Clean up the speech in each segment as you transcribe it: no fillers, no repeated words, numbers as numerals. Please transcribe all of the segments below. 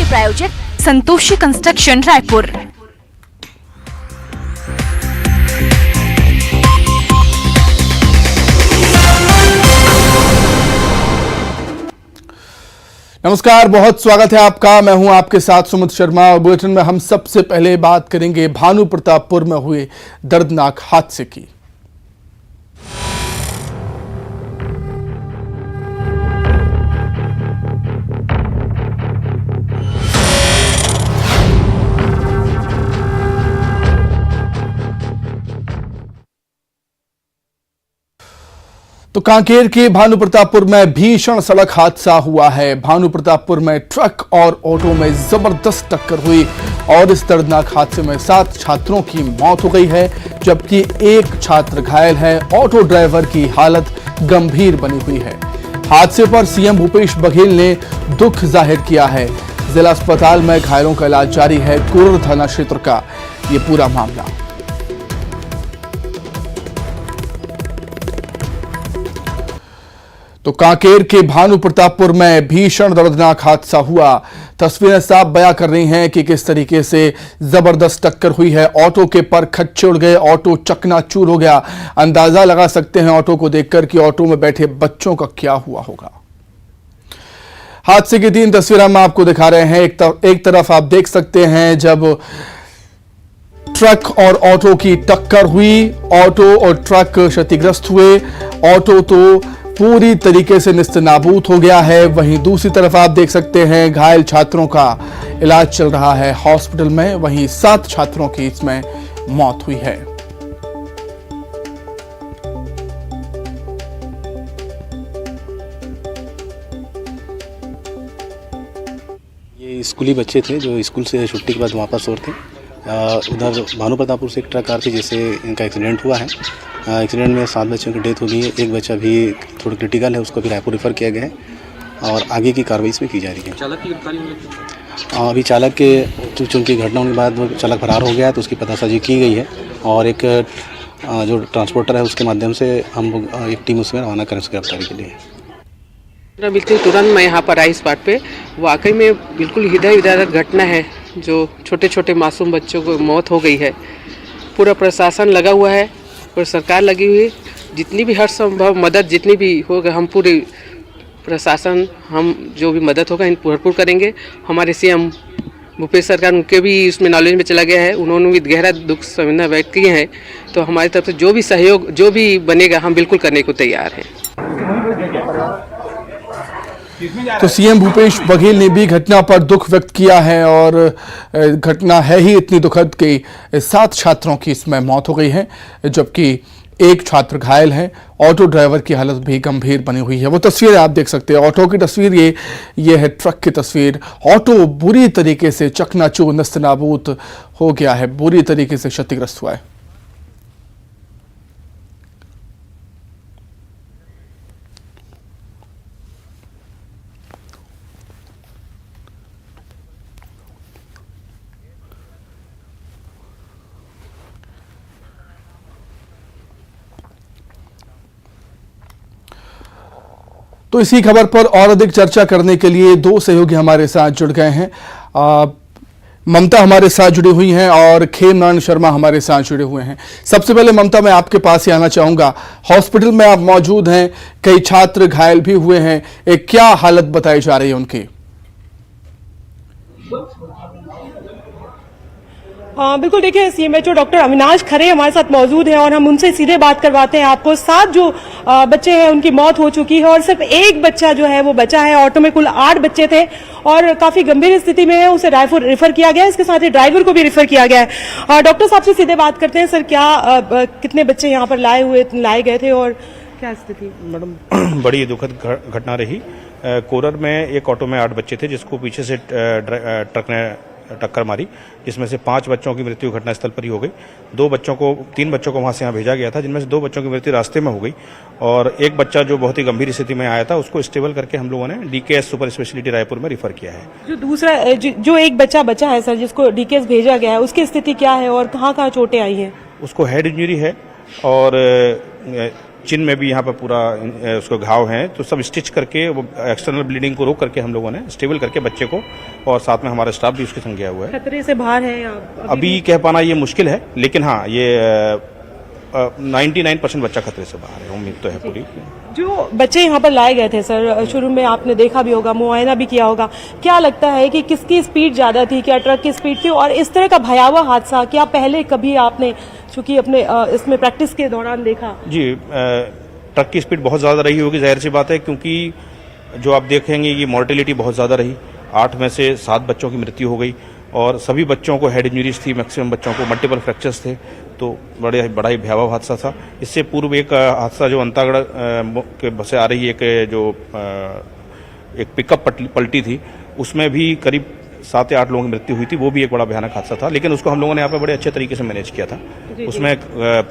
प्रायोजक संतोषी कंस्ट्रक्शन रायपुर। नमस्कार, बहुत स्वागत है आपका। मैं हूं आपके साथ सुमित शर्मा और बुलेटिन में हम सबसे पहले बात करेंगे भानु प्रतापपुर में हुए दर्दनाक हादसे की। तो कांकेर के भानु प्रतापपुर में भीषण सड़क हादसा हुआ है। भानु प्रतापपुर में ट्रक और ऑटो में जबरदस्त टक्कर हुई और इस दर्दनाक हादसे में 7 छात्रों की मौत हो गई है, जबकि एक छात्र घायल है। ऑटो ड्राइवर की हालत गंभीर बनी हुई है। हादसे पर सीएम भूपेश बघेल ने दुख जाहिर किया है। जिला अस्पताल में घायलों का इलाज जारी है। कोरर थाना क्षेत्र का ये पूरा मामला। तो कांकेर के भानु प्रतापपुर में भीषण दर्दनाक हादसा हुआ। तस्वीरें साफ बयां कर रही हैं कि किस तरीके से जबरदस्त टक्कर हुई है। ऑटो के पर खच्चे उड़ गए, ऑटो चकनाचूर हो गया। अंदाजा लगा सकते हैं ऑटो को देखकर कि ऑटो में बैठे बच्चों का क्या हुआ होगा। हादसे की 3 तस्वीरें हम आपको दिखा रहे हैं। एक तरफ आप देख सकते हैं जब ट्रक और ऑटो की टक्कर हुई, ऑटो और ट्रक क्षतिग्रस्त हुए। ऑटो तो पूरी तरीके से निस्तनाबूद हो गया है। वहीं दूसरी तरफ आप देख सकते हैं घायल छात्रों का इलाज चल रहा है हॉस्पिटल में। वहीं 7 छात्रों की इसमें मौत हुई है। ये स्कूली बच्चे थे जो स्कूल से छुट्टी के बाद वापस और थे। उधर भानु प्रतापपुर से एक ट्रक कार थी जिससे इनका एक्सीडेंट हुआ है। एक्सीडेंट में 7 बच्चों की डेथ हो गई है। एक बच्चा भी थोड़ा क्रिटिकल है, उसको भी रायपुर रेफर किया गया है और आगे की कार्रवाई इसमें की जा रही है। चालक की गिरफ्तारी अभी चालक के चूँकि घटना होने के बाद वो चालक फरार हो गया है तो उसकी पतासाजी की गई है और एक जो ट्रांसपोर्टर है उसके माध्यम से हम लोग एक टीम उसमें रवाना करें उसकी गिरफ्तारी के लिए। बिल्कुल तुरंत मैं यहाँ पर आई स्पॉट पे। वाकई में बिल्कुल हृदय विदारक घटना है जो छोटे छोटे मासूम बच्चों को मौत हो गई है। पूरा प्रशासन लगा हुआ है और सरकार लगी हुई है। जितनी भी हर संभव मदद जितनी भी होगा हम पूरी प्रशासन हम जो भी मदद होगा इन भरपूर करेंगे। हमारे सीएम भूपेश सरकार उनके भी इसमें नॉलेज में चला गया है, उन्होंने भी गहरा दुख संवेदना व्यक्त किए हैं। तो हमारी तरफ से जो भी सहयोग जो भी बनेगा हम बिल्कुल करने को तैयार हैं। तो सीएम भूपेश बघेल ने भी घटना पर दुख व्यक्त किया है और घटना है ही इतनी दुखद कि 7 छात्रों की इसमें मौत हो गई है, जबकि एक छात्र घायल है। ऑटो ड्राइवर की हालत भी गंभीर बनी हुई है। वो तस्वीरें आप देख सकते हैं। ऑटो की तस्वीर ये है, ट्रक की तस्वीर। ऑटो बुरी तरीके से चकनाचूर नस्तनाबूद हो गया है, बुरी तरीके से क्षतिग्रस्त हुआ है। तो इसी खबर पर और अधिक चर्चा करने के लिए 2 सहयोगी हमारे साथ जुड़ गए हैं। ममता हमारे साथ जुड़ी हुई हैं और खेमनारायण शर्मा हमारे साथ जुड़े हुए हैं। सबसे पहले ममता, मैं आपके पास ही आना चाहूंगा। हॉस्पिटल में आप मौजूद हैं, कई छात्र घायल भी हुए हैं, क्या हालत बताई जा रही है उनकी? हाँ बिल्कुल, देखिए सीएमएचओ डॉक्टर अविनाश खरे हमारे साथ मौजूद हैं और हम उनसे सीधे बात करवाते हैं। आपको 7 जो बच्चे हैं उनकी मौत हो चुकी है और सिर्फ एक बच्चा जो है वो बचा है। ऑटो में कुल 8 बच्चे थे और काफी गंभीर स्थिति में है, उसे रायपुर रेफर किया गया है। इसके साथ ही ड्राइवर को भी रेफर किया गया है। डॉक्टर साहब से सीधे बात करते हैं। सर, क्या कितने बच्चे यहाँ पर लाए गए थे और क्या स्थिति? मैडम, बड़ी दुखद घटना रही। कोरर में एक ऑटो में 8 बच्चे थे जिसको पीछे से ट्रक ने टक्कर मारी, जिसमें से 5 बच्चों की मृत्यु घटनास्थल पर ही हो गई। 3 बच्चों को वहां से यहाँ भेजा गया था, जिनमें से 2 बच्चों की मृत्यु रास्ते में हो गई और एक बच्चा जो बहुत ही गंभीर स्थिति में आया था उसको स्टेबल करके हम लोगों ने डीकेएस सुपर स्पेशलिटी रायपुर में रिफर किया है। जो दूसरा जो एक बच्चा बचा है सर, जिसको डीकेएस भेजा गया है, उसकी स्थिति क्या है और कहाँ-कहाँ चोटें आई हैं? उसको हेड इंजरी है और चिन में भी यहाँ पर पूरा उसको घाव हैं, तो सब स्टिच करके वो एक्सटर्नल ब्लीडिंग को रोक करके हम लोगों ने स्टेबल करके बच्चे को, और साथ में हमारा स्टाफ भी उसके संग गया हुआ है। खतरे से बाहर है या अभी कह पाना ये मुश्किल है, लेकिन हाँ ये 99% बच्चा खतरे से बाहर है, उम्मीद तो है पूरी। जो बच्चे यहाँ पर लाए गए थे सर, शुरू में आपने देखा भी होगा, मुआयना भी किया होगा, क्या लगता है कि किसकी स्पीड ज्यादा थी, क्या ट्रक की स्पीड थी? और इस तरह का भयावह हादसा क्या पहले कभी आपने चूंकि अपने इसमें प्रैक्टिस के दौरान देखा? जी, ट्रक की स्पीड बहुत ज़्यादा रही होगी, जाहिर सी बात है, क्योंकि जो आप देखेंगे ये मॉर्टेलिटी बहुत ज़्यादा रही। 8 में से 7 बच्चों की मृत्यु हो गई और सभी बच्चों को हेड इंजरीज थी, मैक्सिमम बच्चों को मल्टीपल फ्रैक्चर्स थे, तो बड़ा ही भयावह हादसा था। इससे पूर्व एक हादसा जो अंतागढ़ के बसे आ रही एक पिकअप पलटी थी, उसमें भी करीब 7 या 8 लोगों की मृत्यु हुई थी, वो भी एक बड़ा भयानक हादसा था, लेकिन उसको हम लोगों ने यहाँ पे बड़े अच्छे तरीके से मैनेज किया था। उसमें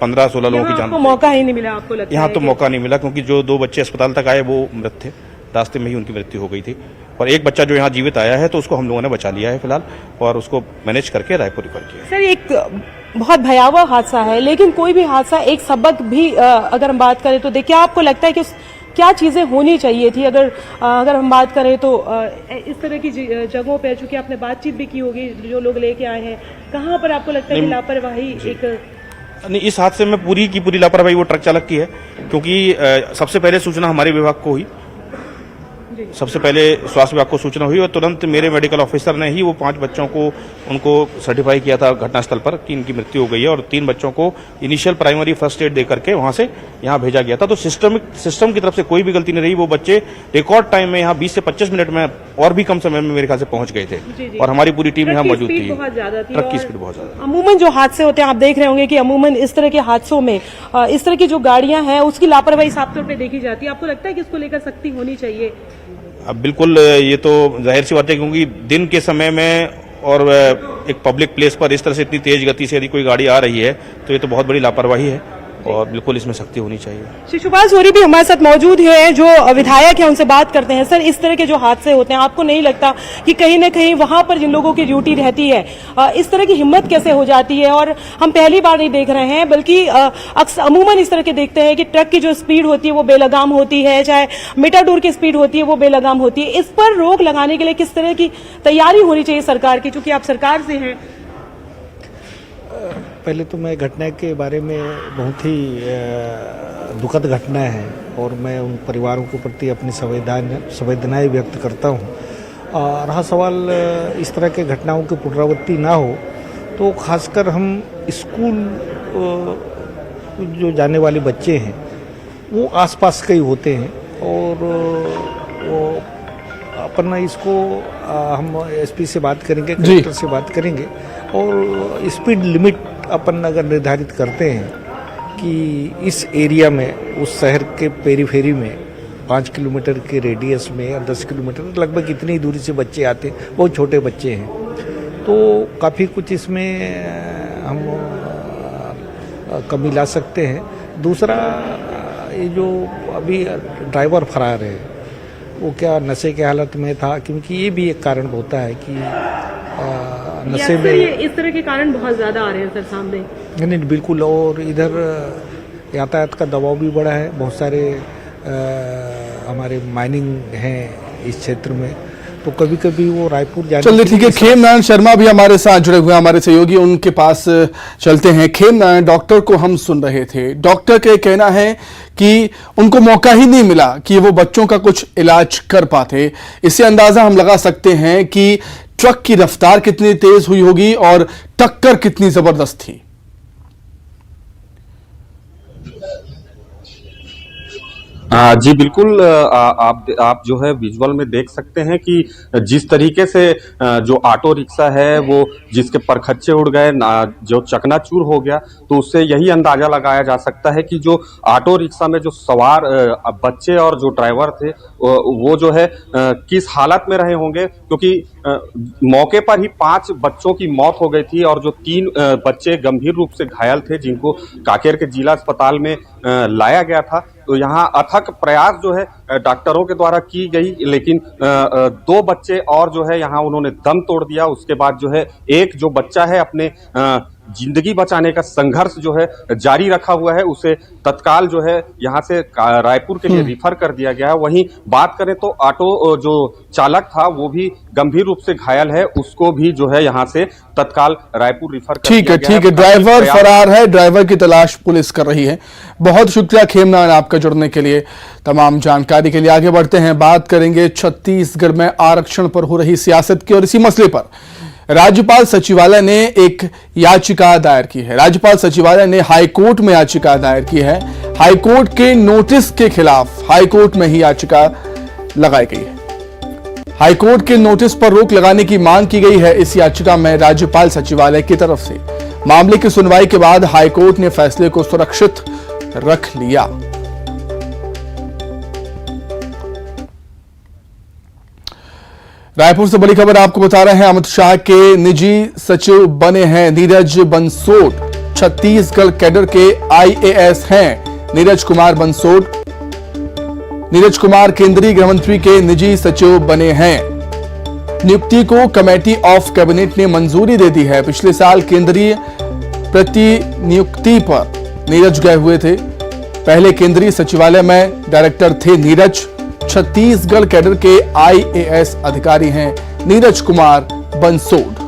15-16 लोगों की जान, मौका ही नहीं मिला आपको लगता है? यहाँ तो मौका नहीं मिला, क्योंकि जो 2 बच्चे अस्पताल तक आए वो मृत थे, रास्ते में ही उनकी मृत्यु हो गई थी। और एक बच्चा जो यहाँ जीवित आया है तो उसको हम लोगों ने बचा लिया है फिलहाल, और उसको मैनेज करके रायपुर रिफर किया है। सर, एक बहुत भयावह हादसा है, लेकिन कोई भी हादसा एक सबक भी अगर हम बात करें तो देखिए, आपको लगता है कि क्या चीजें होनी चाहिए थी? अगर हम बात करें तो इस तरह की जगहों पे, चूंकि आपने बातचीत भी की होगी जो लोग लेके आए हैं, कहाँ पर आपको लगता है कि लापरवाही नहीं, इस हादसे में पूरी की पूरी लापरवाही वो ट्रक चालक की है, क्योंकि सबसे पहले सूचना हमारे विभाग को हुई, सबसे पहले स्वास्थ्य विभाग को सूचना हुई और तुरंत मेरे मेडिकल ऑफिसर ने ही वो 5 बच्चों को उनको सर्टिफाई किया था घटनास्थल पर कि इनकी मृत्यु हो गई है, और 3 बच्चों को इनिशियल प्राइमरी फर्स्ट एड दे करके वहां से यहाँ भेजा गया था। तो सिस्टम की तरफ से कोई भी गलती नहीं रही। वो बच्चे रिकॉर्ड टाइम में यहाँ 20 से 25 मिनट में और भी कम समय में मेरे ख्याल से पहुंच गए थे, और हमारी पूरी टीम यहाँ मौजूद थी। ट्रक की स्पीड बहुत ज्यादा। अमूमन जो हादसे होते हैं, आप देख रहे होंगे कि अमूमन इस तरह के हादसों में इस तरह की जो गाड़ियां हैं उसकी लापरवाही साफ तौर पर देखी जाती है। आपको लगता है कि इसको लेकर सख्ती होनी चाहिए? अब बिल्कुल, ये तो जाहिर सी बात है, क्योंकि दिन के समय में और एक पब्लिक प्लेस पर इस तरह से इतनी तेज गति से यदि कोई गाड़ी आ रही है तो ये तो बहुत बड़ी लापरवाही है, और बिल्कुल इसमें सख्ती होनी चाहिए। शिशुपाल सोरी भी हमारे साथ मौजूद है, जो विधायक है, उनसे बात करते हैं। सर, इस तरह के जो हादसे होते हैं, आपको नहीं लगता कि कहीं न कहीं वहां पर जिन लोगों की ड्यूटी रहती है, इस तरह की हिम्मत कैसे हो जाती है? और हम पहली बार नहीं देख रहे हैं, बल्कि अक्सर अमूमन इस तरह के देखते हैं कि ट्रक की जो स्पीड होती है वो बेलगाम होती है, चाहे मेटाडोर की स्पीड होती है वो बेलगाम होती है। इस पर रोक लगाने के लिए किस तरह की तैयारी होनी चाहिए सरकार की, चूंकि आप सरकार से हैं? पहले तो मैं घटना के बारे में, बहुत ही दुखद घटना है और मैं उन परिवारों के प्रति अपनी संवेदनाएं व्यक्त करता हूं। रहा सवाल इस तरह के घटनाओं की पुनरावृत्ति ना हो, तो खासकर हम स्कूल जो जाने वाले बच्चे हैं वो आसपास के ही होते हैं, और वो अपन इसको हम एसपी से बात करेंगे, कलेक्टर से बात करेंगे, और स्पीड लिमिट अपन अगर निर्धारित करते हैं कि इस एरिया में, उस शहर के पेरीफेरी में 5 किलोमीटर के रेडियस में या 10 किलोमीटर लगभग इतनी दूरी से बच्चे आते हैं, बहुत छोटे बच्चे हैं, तो काफ़ी कुछ इसमें हम कमी ला सकते हैं। दूसरा, ये जो अभी ड्राइवर फरार है वो क्या नशे के हालत में था? क्योंकि ये भी एक कारण होता है कि नशे में इस तरह के कारण बहुत ज्यादा आ रहे हैं सर सामने। नहीं, बिल्कुल। और इधर यातायात का दबाव भी बढ़ा है, बहुत सारे हमारे माइनिंग हैं इस क्षेत्र में, तो कभी कभी वो रायपुर जाने। चलिए ठीक है, खेम नारायण शर्मा भी हमारे साथ जुड़े हुए हैं, हमारे सहयोगी, उनके पास चलते हैं। खेम नारायण, डॉक्टर को हम सुन रहे थे, डॉक्टर का कहना है कि उनको मौका ही नहीं मिला कि वो बच्चों का कुछ इलाज कर पाते। इससे अंदाजा हम लगा सकते हैं कि ट्रक की रफ्तार कितनी तेज हुई होगी और टक्कर कितनी जबरदस्त थी। जी बिल्कुल, आप जो है विजुअल में देख सकते हैं कि जिस तरीके से जो ऑटो रिक्शा है वो जिसके परखच्चे उड़ गए, जो चकनाचूर हो गया, तो उससे यही अंदाजा लगाया जा सकता है कि जो ऑटो रिक्शा में जो सवार बच्चे और जो ड्राइवर थे वो जो है किस हालत में रहे होंगे, क्योंकि मौके पर ही 5 बच्चों की मौत हो गई थी और जो 3 बच्चे गंभीर रूप से घायल थे जिनको कांकेर के जिला अस्पताल में लाया गया था। तो यहाँ अथक प्रयास जो है डॉक्टरों के द्वारा की गई, लेकिन 2 बच्चे और जो है यहाँ उन्होंने दम तोड़ दिया। उसके बाद जो है एक जो बच्चा है अपने जिंदगी बचाने का संघर्ष जो है जारी रखा हुआ है, उसे तत्काल जो है यहाँ से रायपुर के लिए रिफर कर दिया गया है। वहीं बात करें तो ऑटो जो चालक था वो भी गंभीर रूप से घायल है, उसको भी जो है यहाँ से तत्काल रायपुर रिफर कर दिया गया है। ठीक है, ड्राइवर फरार है, ड्राइवर की तलाश पुलिस कर रही है। बहुत शुक्रिया खेमनान आपका जुड़ने के लिए, तमाम जानकारी के लिए। आगे बढ़ते हैं, बात करेंगे छत्तीसगढ़ में आरक्षण पर हो रही सियासत की और इसी मसले पर राज्यपाल सचिवालय ने एक याचिका दायर की है। राज्यपाल सचिवालय ने हाईकोर्ट में याचिका दायर की है। हाईकोर्ट के नोटिस के खिलाफ हाईकोर्ट में ही याचिका लगाई गई है। हाईकोर्ट के नोटिस पर रोक लगाने की मांग की गई है इस याचिका में राज्यपाल सचिवालय की तरफ से। मामले की सुनवाई के बाद हाईकोर्ट ने फैसले को सुरक्षित रख लिया। रायपुर से बड़ी खबर आपको बता रहे हैं, अमित शाह के निजी सचिव बने हैं नीरज बंसोड। छत्तीसगढ़ कैडर के आईएएस हैं नीरज कुमार बंसोड। नीरज कुमार केंद्रीय गृह मंत्री के निजी सचिव बने हैं। नियुक्ति को कमेटी ऑफ कैबिनेट ने मंजूरी दे दी है। पिछले साल केंद्रीय प्रतिनियुक्ति पर नीरज गए हुए थे। पहले केंद्रीय सचिवालय में डायरेक्टर थे नीरज। छत्तीसगढ़ कैडर के आईएएस अधिकारी हैं नीरज कुमार बंसोड।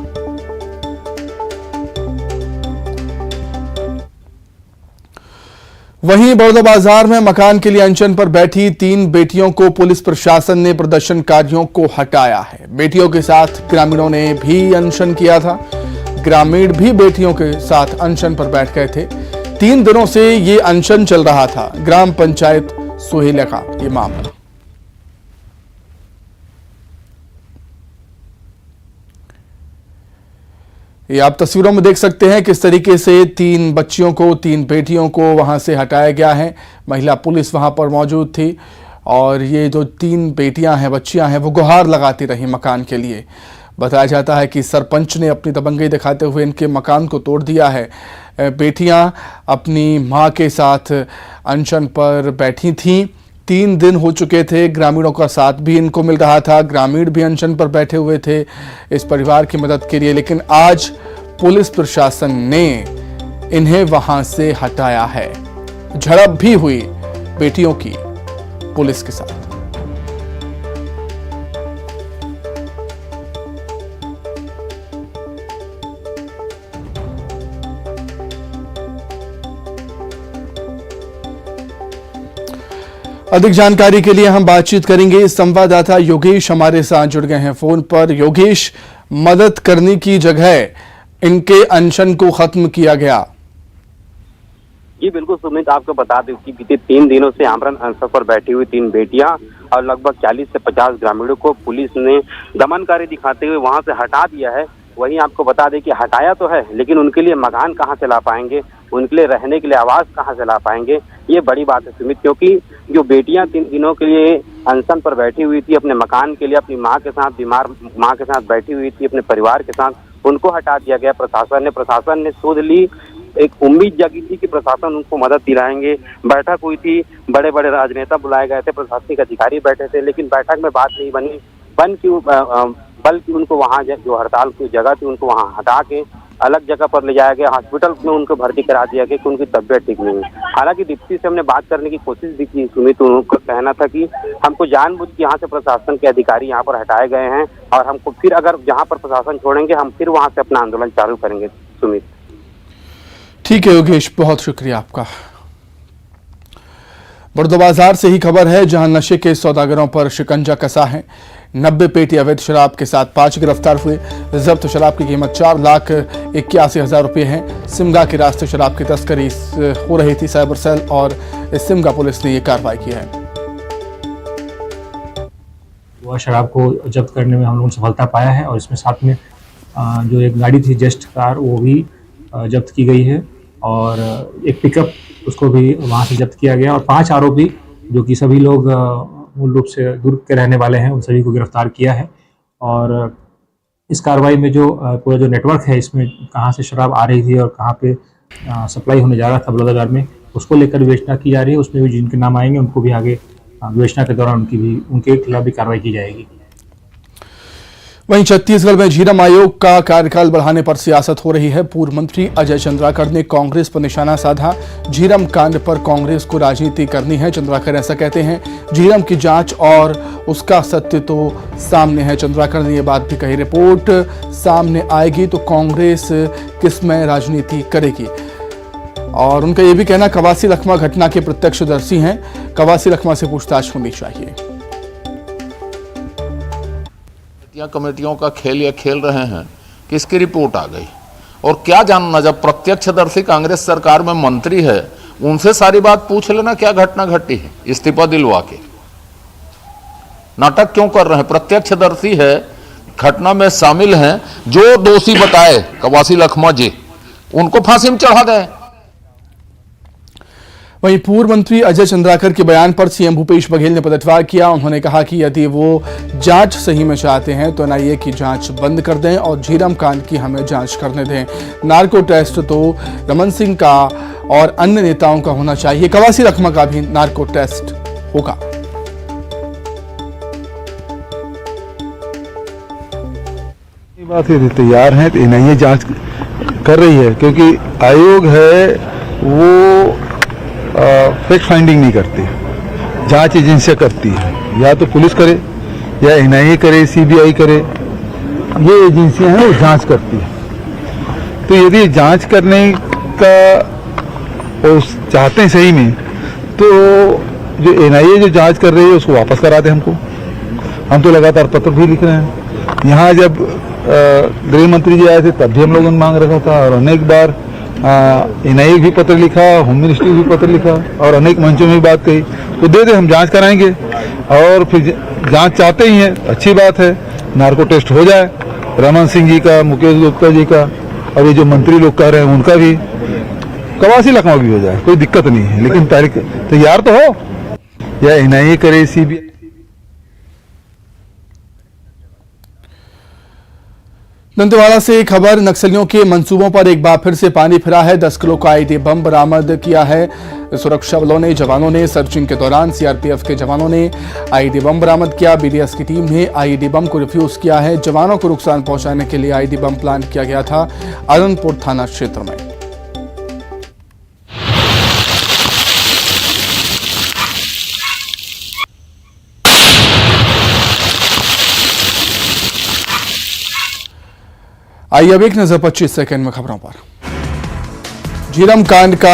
वहीं बलौदाबाजार में मकान के लिए अनशन पर बैठी 3 बेटियों को पुलिस प्रशासन ने प्रदर्शनकारियों को हटाया है। बेटियों के साथ ग्रामीणों ने भी अनशन किया था। ग्रामीण भी बेटियों के साथ अनशन पर बैठ गए थे। 3 दिनों से ये अनशन चल रहा था। ग्राम पंचायत सोहेला का ये मामला। ये आप तस्वीरों में देख सकते हैं किस तरीके से 3 बच्चियों को, 3 बेटियों को वहां से हटाया गया है। महिला पुलिस वहां पर मौजूद थी और ये जो 3 बेटियां हैं, बच्चियां हैं, वो गुहार लगाती रही मकान के लिए। बताया जाता है कि सरपंच ने अपनी दबंगई दिखाते हुए इनके मकान को तोड़ दिया है। बेटियां अपनी मां के साथ अनशन पर बैठी थीं। 3 दिन हो चुके थे। ग्रामीणों का साथ भी इनको मिल रहा था। ग्रामीण भी अनशन पर बैठे हुए थे इस परिवार की मदद के लिए, लेकिन आज पुलिस प्रशासन ने इन्हें वहां से हटाया है। झड़प भी हुई बेटियों की पुलिस के साथ। अधिक जानकारी के लिए हम बातचीत करेंगे। संवाददाता योगेश हमारे साथ जुड़ गए हैं फोन पर। योगेश, मदद करने की जगह इनके अनशन को खत्म किया गया। जी बिल्कुल सुमित, आपको बता दें कि बीते 3 दिनों से आमरण अनशन पर बैठी हुई 3 बेटियां और लगभग 40 से 50 ग्रामीणों को पुलिस ने दमनकारी दिखाते हुए वहां से हटा दिया है। वहीं आपको बता दें कि हटाया तो है, लेकिन उनके लिए मकान कहां से ला पाएंगे, उनके लिए रहने के लिए आवास कहां से ला पाएंगे, ये बड़ी बात है सुमित। क्योंकि जो बेटियां 3 दिनों के लिए अनशन पर बैठी हुई थी, अपने मकान के लिए अपनी माँ के साथ, बीमार माँ के साथ बैठी हुई थी, अपने परिवार के साथ, उनको हटा दिया गया प्रशासन ने सोच ली। एक उम्मीद जगी थी कि प्रशासन उनको मदद दिलाएंगे। बैठक हुई थी, बड़े बड़े राजनेता बुलाए गए थे, प्रशासनिक अधिकारी बैठे थे, लेकिन बैठक में बात नहीं बनी। बल्कि उनको वहाँ जो हड़ताल की जगह थी उनको वहाँ हटा के अलग जगह पर ले जाया गया। हॉस्पिटल में उनको भर्ती करा दिया गया कि उनकी तबीयत ठीक नहीं है। हालांकि डिप्टी से हमने बात करने की कोशिश भी की सुमित, उनका कहना था कि हमको जानबूझ के यहाँ से प्रशासन के अधिकारी यहाँ पर हटाए गए हैं और हमको फिर अगर जहाँ पर प्रशासन छोड़ेंगे हम फिर वहाँ से अपना आंदोलन चालू करेंगे। सुमित, ठीक है योगेश, बहुत शुक्रिया आपका। बलौदाबाजार से ही खबर है, जहां नशे के सौदागरों पर शिकंजा कसा है। 90 पेटी अवैध शराब के साथ 5 गिरफ्तार हुए। जब्त शराब की कीमत 4,81,000 रुपये है। सिमगा के रास्ते शराब की तस्करी हो रही थी। साइबर सेल और सिमगा पुलिस ने यह कार्रवाई की है। वह शराब को जब्त करने में हम लोगों ने सफलता पाया है और इसमें साथ में जो एक गाड़ी थी जेस्ट कार, वो भी जब्त की गई है और एक पिकअप उसको भी वहाँ से जब्त किया गया और 5 आरोपी जो कि सभी लोग मूल रूप से दुर्ग के रहने वाले हैं, उन सभी को गिरफ्तार किया है। और इस कार्रवाई में जो पूरा जो नेटवर्क है, इसमें कहाँ से शराब आ रही थी और कहाँ पे सप्लाई होने जा रहा था बलौदाबाजार में, उसको लेकर विवेचना की जा रही है। उसमें भी जिनके नाम आएंगे उनको भी आगे विवेचना के दौरान उनके खिलाफ भी कार्रवाई की जाएगी। वहीं छत्तीसगढ़ में झीरम आयोग का कार्यकाल बढ़ाने पर सियासत हो रही है। पूर्व मंत्री अजय चंद्राकर ने कांग्रेस पर निशाना साधा। झीरम कांड पर कांग्रेस को राजनीति करनी है, चंद्राकर ऐसा कहते हैं। झीरम की जांच और उसका सत्य तो सामने है, चंद्राकर ने यह बात भी कही। रिपोर्ट सामने आएगी तो कांग्रेस किसमें राजनीति करेगी। और उनका यह भी कहना, कवासी लखमा घटना के प्रत्यक्षदर्शी हैं, कवासी लखमा से पूछताछ होनी चाहिए। कमेटियों का खेल ये खेल रहे हैं, किसकी रिपोर्ट आ गई और क्या जानना। जब प्रत्यक्षदर्शी कांग्रेस सरकार में मंत्री है, उनसे सारी बात पूछ लेना क्या घटना घटी है, इस्तीफा दिलवा के। नाटक क्यों कर रहे हैं? प्रत्यक्षदर्शी है, घटना में शामिल हैं, जो दोषी बताए कवासी लखमा जी, उनको फांसी में चढ़ा दें। वहीं पूर्व मंत्री अजय चंद्राकर के बयान पर सीएम भूपेश बघेल ने पलटवार किया। उन्होंने कहा कि यदि वो जांच सही में चाहते हैं तो एनआईए की जांच बंद कर दें और झीरम कांड की हमें जांच करने दें। नार्को टेस्ट तो रमन सिंह का और अन्य नेताओं का होना चाहिए, कवासी लखमा का भी नार्को टेस्ट होगा। बात यदि तैयार है तो एनआईए जांच कर रही है, क्योंकि आयोग है वो फैक्ट फाइंडिंग नहीं करती, जांच एजेंसियां करती है। या तो पुलिस करे या एनआईए करे, सीबीआई करे, ये एजेंसियां हैं वो जांच करती है। तो यदि जांच करने का वो चाहते हैं सही में, तो जो एनआईए जो जांच कर रही है उसको वापस करा दे हमको। हम तो लगातार पत्र भी लिख रहे हैं। यहाँ जब गृह मंत्री जी आए थे तब भी हम लोगों ने मांग रखा था, और अनेक बार एनआईए भी पत्र लिखा, होम मिनिस्ट्री भी पत्र लिखा, और अनेक मंचों में बात कही। तो दे दे, हम जांच कराएंगे। और फिर जांच चाहते ही हैं, अच्छी बात है, नार्को टेस्ट हो जाए, रमन सिंह जी का, मुकेश गुप्ता जी का, और ये जो मंत्री लोग कह रहे हैं उनका भी, कवासी लखमा भी हो जाए, कोई दिक्कत नहीं है। लेकिन तारीख तैयार तो हो, या एनआईए करे, सीबीआई। दंतेवाड़ा से खबर, नक्सलियों के मंसूबों पर एक बार फिर से पानी फिरा है। 10 किलो का आईडी बम बरामद किया है सुरक्षा बलों ने। जवानों ने सर्चिंग के दौरान सीआरपीएफ के जवानों ने आईडी बम बरामद किया। बीडीएस की टीम ने आईडी बम को रिफ्यूज किया है। जवानों को नुकसान पहुंचाने के लिए आईडी बम प्लान किया गया था आनंदपुर थाना क्षेत्र में। आइए अब एक नजर 25 सेकंड में खबरों पर। झीरम कांड का